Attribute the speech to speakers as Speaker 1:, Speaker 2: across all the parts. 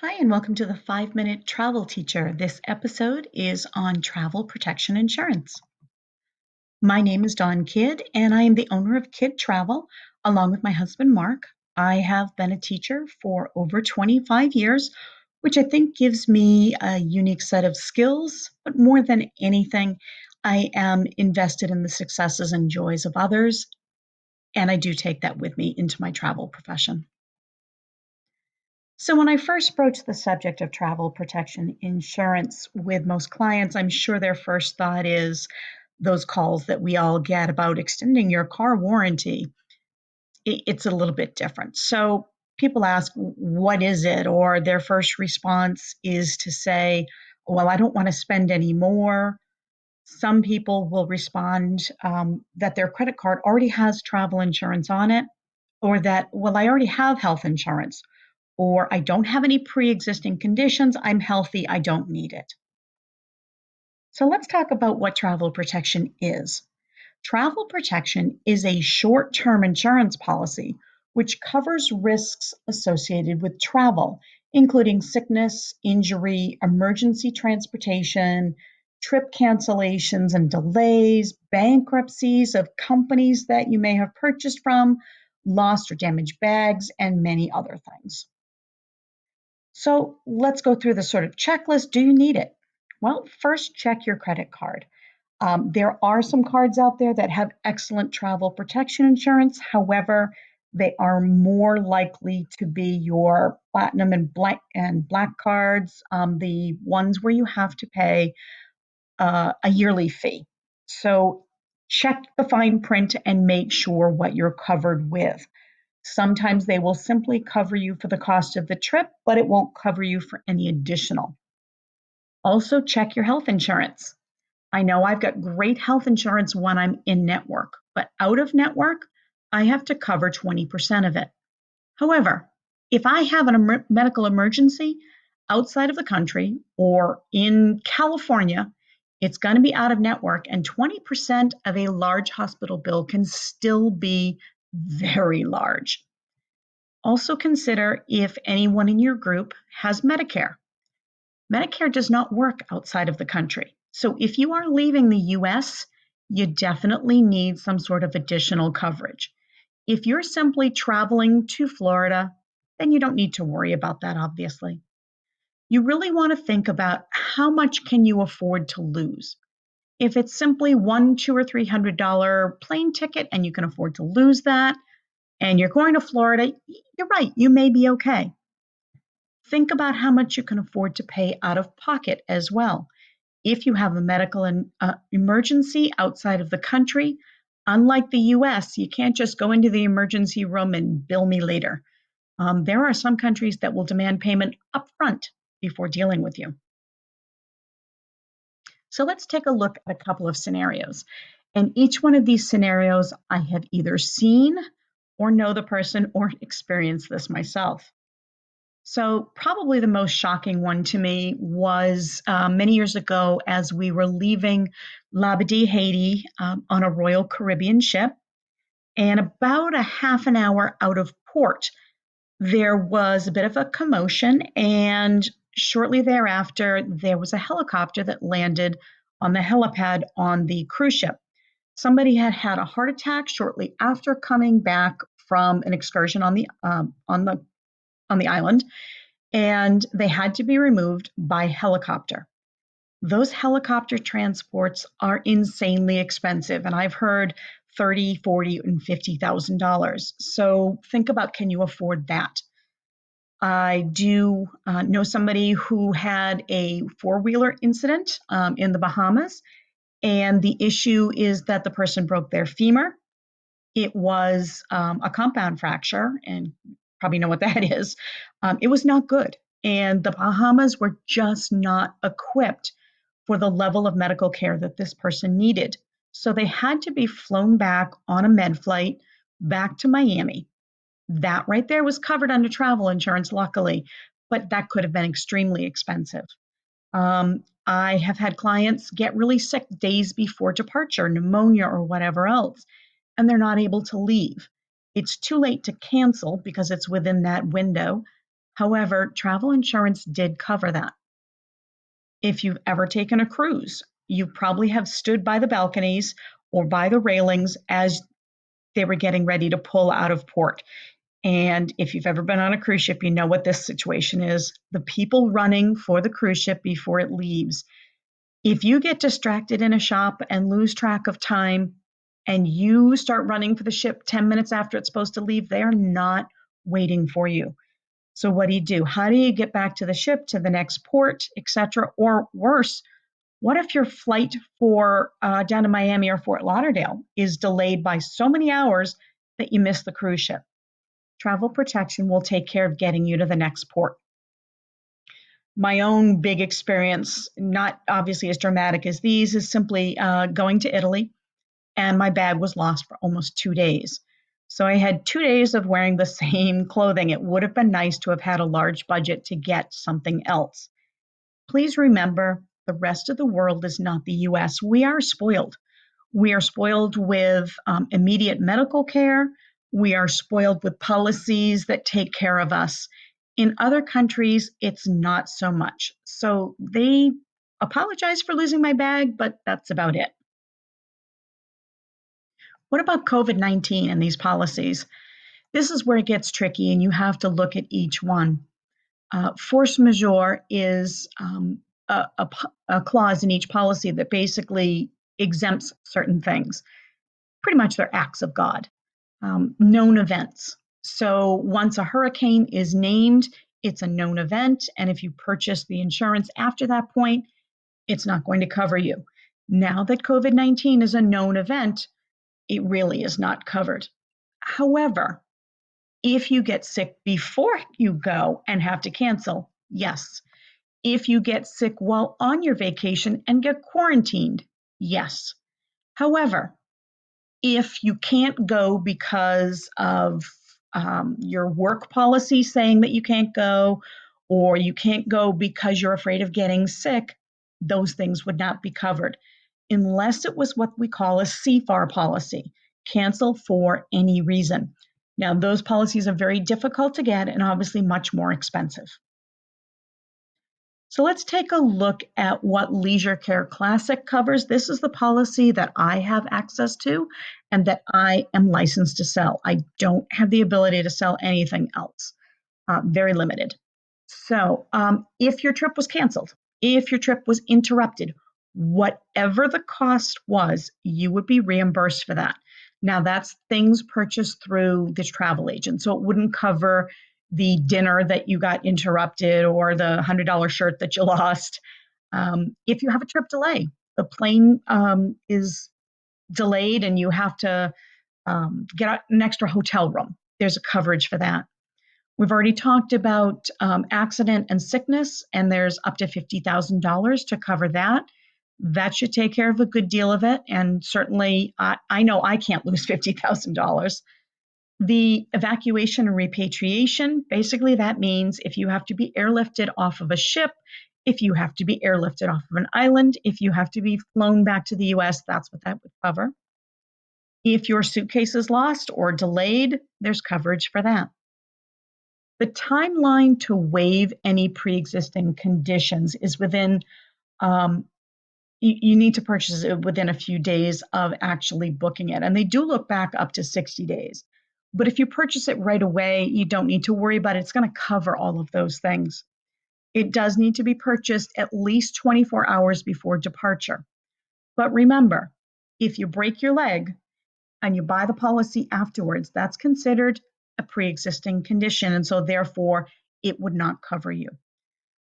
Speaker 1: Hi, and welcome to the 5 Minute Travel Teacher. This episode is on travel protection insurance. My name is Dawn Kidd, and I am the owner of Kidd Travel, along with my husband Mark. I have been a teacher for over 25 years, which I think gives me a unique set of skills. But more than anything, I am invested in the successes and joys of others, and I do take that with me into my travel profession. So, when I first broached the subject of travel protection insurance with most clients, I'm sure their first thought is those calls that we all get about extending your car warranty. It's a little bit different. So, people ask, what is it? Or their first response is to say, well, I don't want to spend any more. Some people will respond that their credit card already has travel insurance on it, or that, well, I already have health insurance, or I don't have any pre existing conditions, I'm healthy, I don't need it. So let's talk about what travel protection is. Travel protection is a short term insurance policy which covers risks associated with travel, including sickness, injury, emergency transportation, trip cancellations and delays, bankruptcies of companies that you may have purchased from, lost or damaged bags, and many other things. So let's go through the sort of checklist. Do you need it? Well, first, check your credit card. There are some cards out there that have excellent travel protection insurance. However, they are more likely to be your platinum and black cards, the ones where you have to pay a yearly fee. So check the fine print and make sure what you're covered with. Sometimes they will simply cover you for the cost of the trip, but it won't cover you for any additional. Also, check your health insurance. I know I've got great health insurance when I'm in network, but out of network, I have to cover 20% of it. However, if I have a medical emergency outside of the country or in California, it's going to be out of network, and 20% of a large hospital bill can still be very large. Also consider if anyone in your group has Medicare. Medicare does not work outside of the country. So if you are leaving the US, you definitely need some sort of additional coverage. If you're simply traveling to Florida, then you don't need to worry about that, obviously. You really want to think about how much can you afford to lose. If it's simply one, two, or $300 plane ticket and you can afford to lose that, and you're going to Florida, you're right, you may be okay. Think about how much you can afford to pay out of pocket as well. If you have a medical emergency outside of the country, unlike the US, you can't just go into the emergency room and bill me later. There are some countries that will demand payment upfront before dealing with you. So let's take a look at a couple of scenarios. And each one of these scenarios, I have either seen or know the person or experienced this myself. So, probably the most shocking one to me was many years ago as we were leaving Labadee, Haiti on a Royal Caribbean ship. And about a half an hour out of port, there was a bit of a commotion. And shortly thereafter, there was a helicopter that landed on the helipad on the cruise ship. Somebody had had a heart attack shortly after coming back from an excursion on the island, and they had to be removed by helicopter. Those helicopter transports are insanely expensive, and I've heard 30, 40, and $50,000. So think about, can you afford that? I do know somebody who had a four-wheeler incident in the Bahamas, and the issue is that the person broke their femur. It was a compound fracture, and probably know what that is. It was not good. And the Bahamas were just not equipped for the level of medical care that this person needed. So they had to be flown back on a med flight back to Miami. That right there was covered under travel insurance, luckily, but that could have been extremely expensive. I have had clients get really sick days before departure, pneumonia or whatever else, and they're not able to leave. It's too late to cancel because it's within that window. However, travel insurance did cover that. If you've ever taken a cruise, you probably have stood by the balconies or by the railings as they were getting ready to pull out of port. And if you've ever been on a cruise ship, you know what this situation is. The people running for the cruise ship before it leaves. If you get distracted in a shop and lose track of time and you start running for the ship 10 minutes after it's supposed to leave, they're not waiting for you. So what do you do? How do you get back to the ship, to the next port, etc.? Or worse, what if your flight for down to Miami or Fort Lauderdale is delayed by so many hours that you miss the cruise ship? Travel protection will take care of getting you to the next port. My own big experience, not obviously as dramatic as these, is simply going to Italy, and my bag was lost for almost 2 days. So I had 2 days of wearing the same clothing. It would have been nice to have had a large budget to get something else. Please remember, the rest of the world is not the US. We are spoiled. We are spoiled with immediate medical care. We are spoiled with policies that take care of us. In other countries, it's not so much. So they apologize for losing my bag, but that's about it. What about COVID-19 and these policies? This is where it gets tricky, and you have to look at each one. Force majeure is a clause in each policy that basically exempts certain things. Pretty much they're acts of God. Known events. So once a hurricane is named, it's a known event. And if you purchase the insurance after that point, it's not going to cover you. Now that COVID-19 is a known event, it really is not covered. However, if you get sick before you go and have to cancel, yes. If you get sick while on your vacation and get quarantined, yes. However, if you can't go because of your work policy saying that you can't go, or you can't go because you're afraid of getting sick, those things would not be covered unless it was what we call a CFAR policy, cancel for any reason. Now, those policies are very difficult to get and obviously much more expensive. So let's take a look at what Leisure Care Classic covers. This is the policy that I have access to and that I am licensed to sell. I don't have the ability to sell anything else, very limited. So if your trip was canceled, if your trip was interrupted, whatever the cost was, you would be reimbursed for that. Now, that's things purchased through this travel agent. So it wouldn't cover the dinner that you got interrupted or the $100 shirt that you lost. If you have a trip delay, the plane is delayed and you have to get an extra hotel room, there's a coverage for that. We've already talked about accident and sickness, and there's up to $50,000 to cover that. That should take care of a good deal of it. And certainly, I know I can't lose $50,000. The evacuation and repatriation, basically, that means if you have to be airlifted off of a ship, if you have to be airlifted off of an island, if you have to be flown back to the US, that's what that would cover. If your suitcase is lost or delayed, there's coverage for that. The timeline to waive any pre-existing conditions is within, you need to purchase it within a few days of actually booking it. And they do look back up to 60 days. But if you purchase it right away, you don't need to worry about it. It's going to cover all of those things. It does need to be purchased at least 24 hours before departure. But remember, if you break your leg and you buy the policy afterwards, that's considered a pre-existing condition. And so therefore, it would not cover you.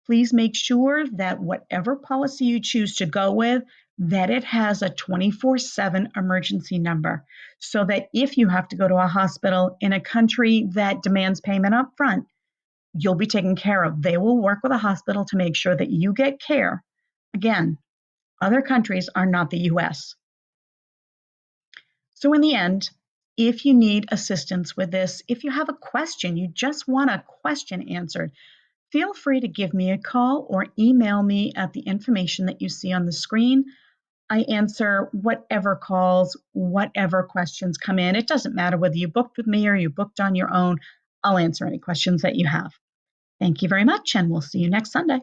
Speaker 1: Please make sure that whatever policy you choose to go with, that it has a 24/7 emergency number so that if you have to go to a hospital in a country that demands payment up front, you'll be taken care of. They will work with a hospital to make sure that you get care. Again, other countries are not the US. So in the end, if you need assistance with this, if you have a question, you just want a question answered, feel free to give me a call or email me at the information that you see on the screen. I answer whatever calls, whatever questions come in. It doesn't matter whether you booked with me or you booked on your own. I'll answer any questions that you have. Thank you very much, and we'll see you next Sunday.